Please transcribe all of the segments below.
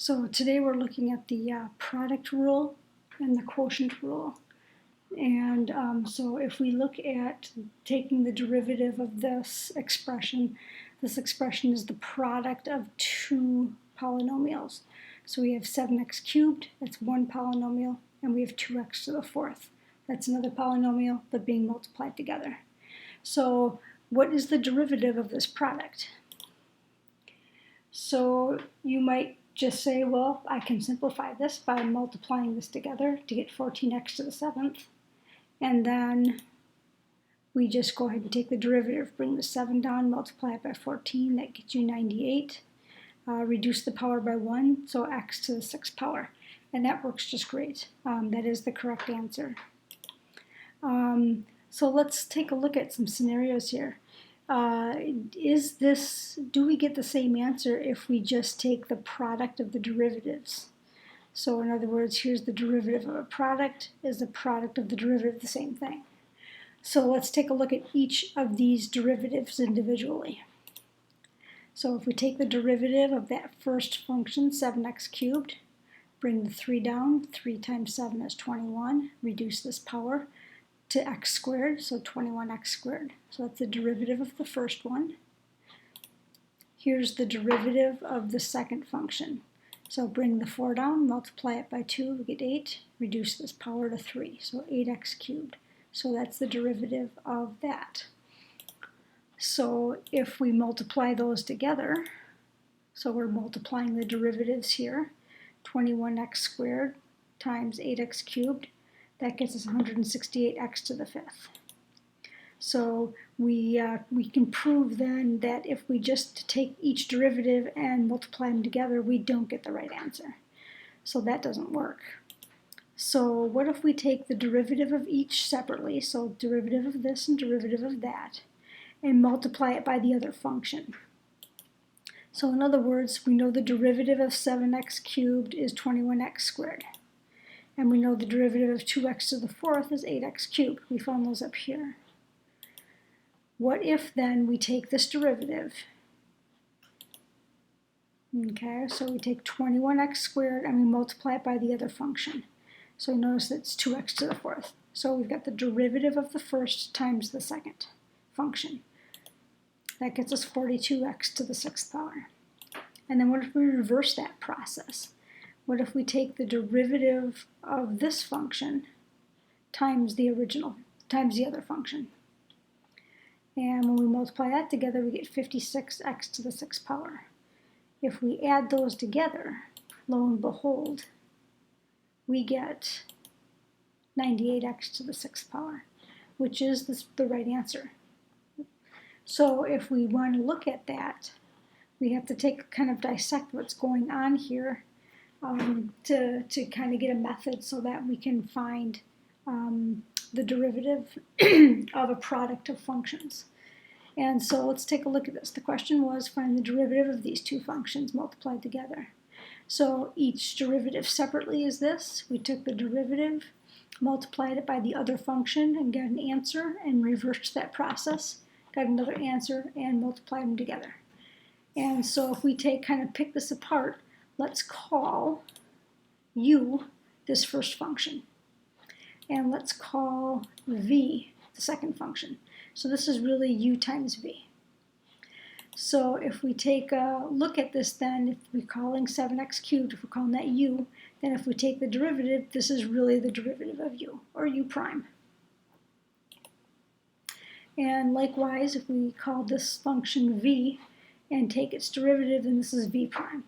So today we're looking at the product rule and the quotient rule. And so if we look at taking the derivative of this expression is the product of two polynomials. So we have 7x cubed, that's one polynomial, and we have 2x to the fourth. That's another polynomial, but being multiplied together. So what is the derivative of this product? So you might just say, well, I can simplify this by multiplying this together to get 14x to the seventh. And then we just go ahead and take the derivative, bring the 7 down, multiply it by 14, that gets you 98. Reduce the power by 1, so x to the 6th power. And that works just great. That is the correct answer. So let's take a look at some scenarios here. Do we get the same answer if we just take the product of the derivatives? So in other words, here's the derivative of a product. Is the product of the derivative the same thing? So let's take a look at each of these derivatives individually. So if we take the derivative of that first function, 7x cubed, bring the 3 down, 3 times 7 is 21, reduce this power to x squared, so 21x squared. So that's the derivative of the first one. Here's the derivative of the second function. So bring the 4 down, multiply it by 2, we get 8, reduce this power to 3, so 8x cubed. So that's the derivative of that. So if we multiply those together, so we're multiplying the derivatives here, 21x squared times 8x cubed, that gets us 168x to the 5th. So we can prove then that if we just take each derivative and multiply them together, we don't get the right answer. So that doesn't work. So what if we take the derivative of each separately, so derivative of this and derivative of that, and multiply it by the other function? So in other words, we know the derivative of 7x cubed is 21x squared. And we know the derivative of 2x to the fourth is 8x cubed. We found those up here. What if then we take this derivative? Okay, so we take 21x squared and we multiply it by the other function. So notice that it's 2x to the fourth. So we've got the derivative of the first times the second function. That gets us 42x to the 6th power. And then what if we reverse that process? What if we take the derivative of this function times the other function? And when we multiply that together, we get 56x to the 6th power. If we add those together, lo and behold, we get 98x to the 6th power, which is the right answer. So if we want to look at that, we have to kind of dissect what's going on here to kind of get a method so that we can find the derivative of a product of functions. And so let's take a look at this. The question was find the derivative of these two functions multiplied together. So each derivative separately is this. We took the derivative, multiplied it by the other function, and got an answer, and reversed that process, got another answer, and multiplied them together. And so if we pick this apart, let's call u this first function. And let's call v the second function. So this is really u times v. So if we take a look at this then, if we're calling 7x cubed, if we're calling that u, then if we take the derivative, this is really the derivative of u, or u prime. And likewise, if we call this function v and take its derivative, then this is v prime.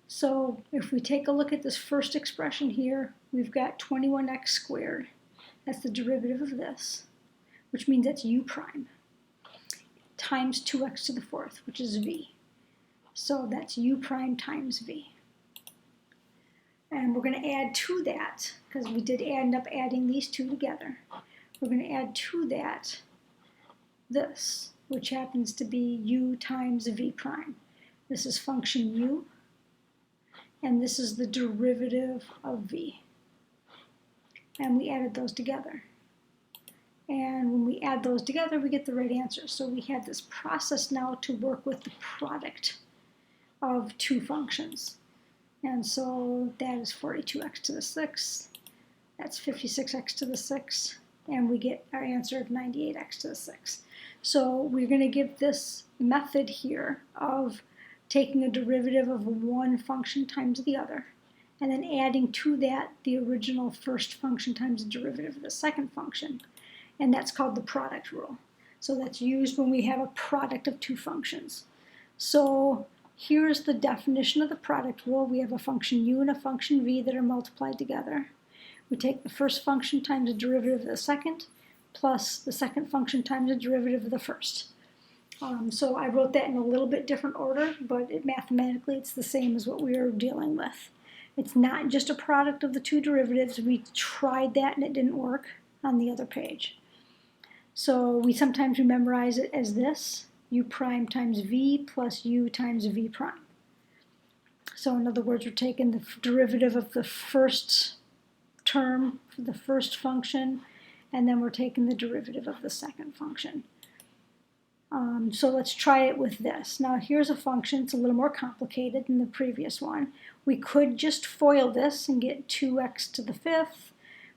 So if we take a look at this first expression here, we've got 21x squared. That's the derivative of this, which means that's u prime, times 2x to the fourth, which is v. So that's u prime times v. And we're going to add to that, because we did end up adding these two together. We're going to add to that this, which happens to be u times v prime. This is function u, and this is the derivative of v. And we added those together. And when we add those together, we get the right answer. So we have this process now to work with the product of two functions. And so that is 42x to the 6th. That's 56x to the 6th. And we get our answer of 98x to the 6th. So we're going to give this method here of taking a derivative of one function times the other, and then adding to that the original first function times the derivative of the second function. And that's called the product rule. So that's used when we have a product of two functions. So here's the definition of the product rule. We have a function u and a function v that are multiplied together. We take the first function times the derivative of the second, plus the second function times the derivative of the first. So I wrote that in a little bit different order, but mathematically it's the same as what we are dealing with. It's not just a product of the two derivatives. We tried that and it didn't work on the other page. So we sometimes memorize it as this, u prime times v plus u times v prime. So in other words, we're taking the derivative of the first term for the first function, and then we're taking the derivative of the second function. So let's try it with this. Now here's a function. It's a little more complicated than the previous one. We could just FOIL this and get 2x to the 5th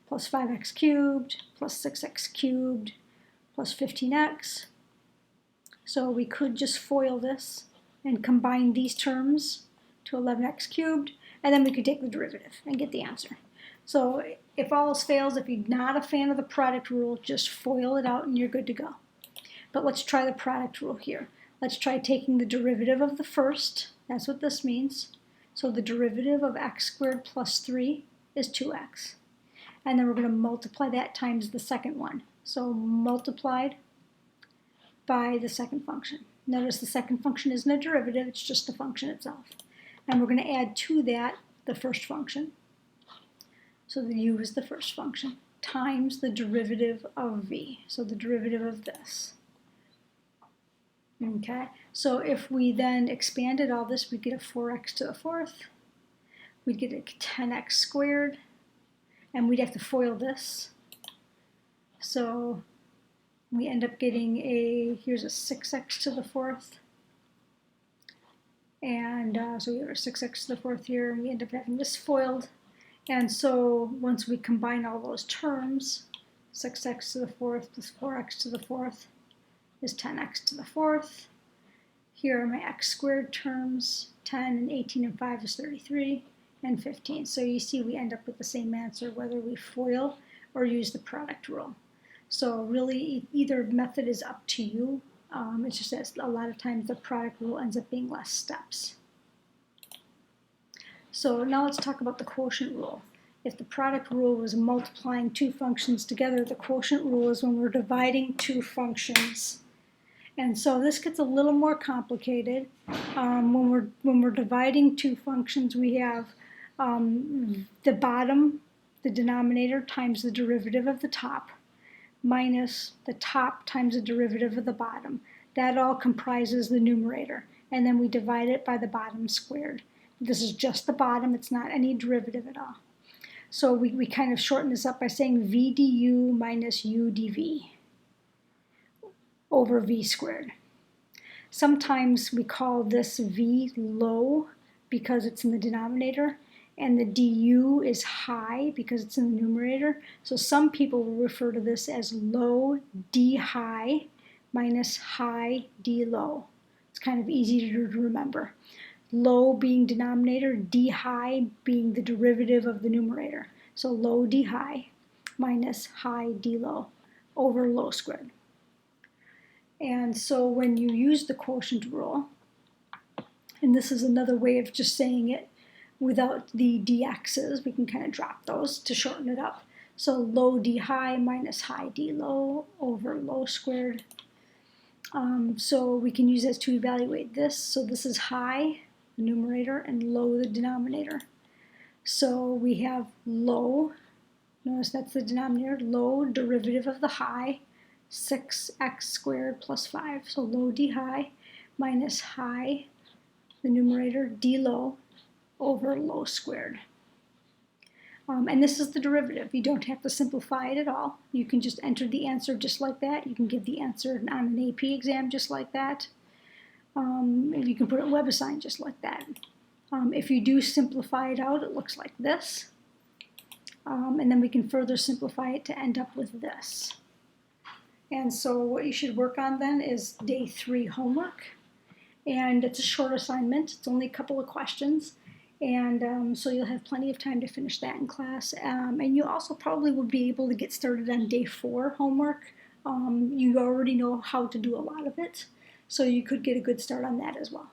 plus 5x cubed plus 6x cubed plus 15x. So we could just FOIL this and combine these terms to 11x cubed, and then we could take the derivative and get the answer. So if all else fails, if you're not a fan of the product rule, just FOIL it out and you're good to go. But let's try the product rule here. Let's try taking the derivative of the first. That's what this means. So the derivative of x squared plus 3 is 2x. And then we're going to multiply that times the second one. So multiplied by the second function. Notice the second function isn't a derivative, it's just the function itself. And we're going to add to that the first function. So the u is the first function, times the derivative of v. So the derivative of this. Okay, so if we then expanded all this, we'd get a 4x to the 4th. We'd get a 10x squared. And we'd have to FOIL this. So we end up getting here's a 6x to the 4th. And so we have a 6x to the 4th here, and we end up having this FOILed. And so once we combine all those terms, 6x to the 4th plus 4x to the 4th is 10x to the 4th. Here are my x squared terms, 10 and 18 and 5 is 33, and 15. So you see we end up with the same answer whether we FOIL or use the product rule. So really either method is up to you. It's just that a lot of times the product rule ends up being less steps. So now let's talk about the quotient rule. If the product rule was multiplying two functions together, the quotient rule is when we're dividing two functions. And so this gets a little more complicated. When we're dividing two functions, we have the bottom, the denominator, times the derivative of the top, minus the top times the derivative of the bottom. That all comprises the numerator. And then we divide it by the bottom squared. This is just the bottom. It's not any derivative at all. So we kind of shorten this up by saying v du minus u dv over v squared. Sometimes we call this v low because it's in the denominator, and the du is high because it's in the numerator. So some people will refer to this as low d high minus high d low. It's kind of easy to remember. Low being denominator, d high being the derivative of the numerator. So low d high minus high d low over low squared. And so when you use the quotient rule, and this is another way of just saying it without the dx's, we can kind of drop those to shorten it up. So low d high minus high d low over low squared. So we can use this to evaluate this. So this is high, the numerator, and low, the denominator. So we have low, notice that's the denominator, low derivative of the high, 6x squared plus 5. So low d high minus high, the numerator, d low, over low squared. And this is the derivative. You don't have to simplify it at all. You can just enter the answer just like that. You can give the answer on an AP exam just like that. And you can put a WebAssign just like that. If you do simplify it out, it looks like this. And then we can further simplify it to end up with this. And so what you should work on then is day 3 homework. And it's a short assignment. It's only a couple of questions. And so you'll have plenty of time to finish that in class. And you also probably will be able to get started on day 4 homework. You already know how to do a lot of it, so you could get a good start on that as well.